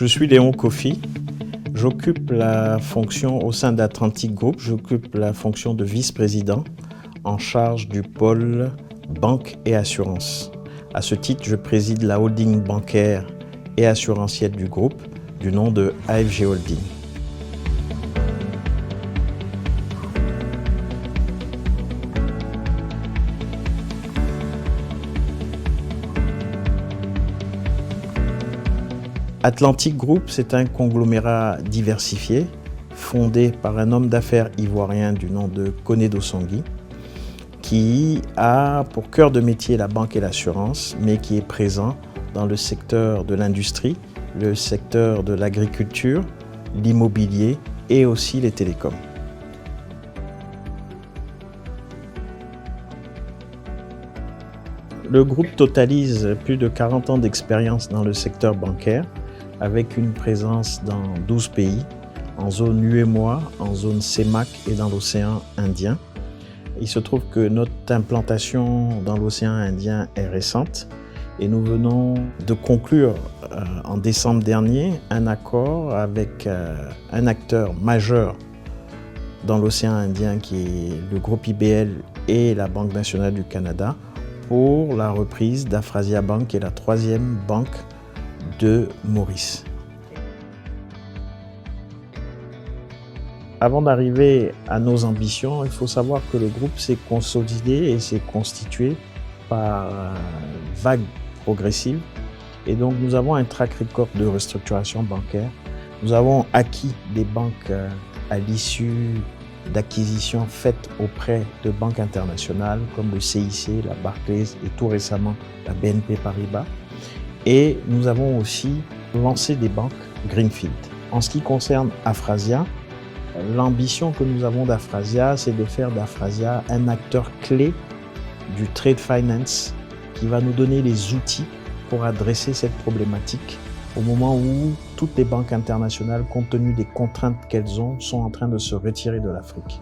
Je suis Léon Kofi. J'occupe la fonction au sein d'Atlantic Group. J'occupe la fonction de vice-président en charge du pôle banque et assurance. À ce titre, je préside la holding bancaire et assurantielle du groupe du nom de AFG Holding. Atlantic Group, c'est un conglomérat diversifié, fondé par un homme d'affaires ivoirien du nom de Koné Dosangui, qui a pour cœur de métier la banque et l'assurance, mais qui est présent dans le secteur de l'industrie, le secteur de l'agriculture, l'immobilier et aussi les télécoms. Le groupe totalise plus de 40 ans d'expérience dans le secteur bancaire, avec une présence dans 12 pays, en zone UEMOA, en zone CEMAC et dans l'océan Indien. Il se trouve que notre implantation dans l'océan Indien est récente et nous venons de conclure en décembre dernier un accord avec un acteur majeur dans l'océan Indien qui est le groupe IBL et la Banque nationale du Canada pour la reprise d'Afrasia Bank, qui est la troisième banque de Maurice. Avant d'arriver à nos ambitions, il faut savoir que le groupe s'est consolidé et s'est constitué par vagues progressives. Et donc nous avons un track record de restructuration bancaire. Nous avons acquis des banques à l'issue d'acquisitions faites auprès de banques internationales comme le CIC, la Barclays et tout récemment la BNP Paribas. Et nous avons aussi lancé des banques Greenfield. En ce qui concerne Afrasia, l'ambition que nous avons d'Afrasia, c'est de faire d'Afrasia un acteur clé du trade finance qui va nous donner les outils pour adresser cette problématique au moment où toutes les banques internationales, compte tenu des contraintes qu'elles ont, sont en train de se retirer de l'Afrique.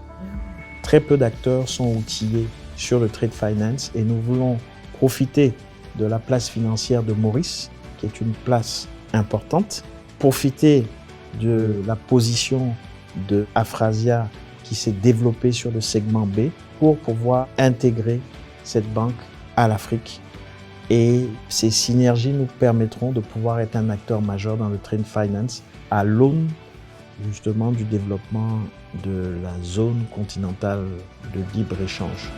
Très peu d'acteurs sont outillés sur le trade finance et nous voulons profiter de la place financière de Maurice, qui est une place importante, profiter de la position de Afrasia qui s'est développée sur le segment B pour pouvoir intégrer cette banque à l'Afrique. Et ces synergies nous permettront de pouvoir être un acteur majeur dans le trade finance à l'aune justement du développement de la zone continentale de libre-échange.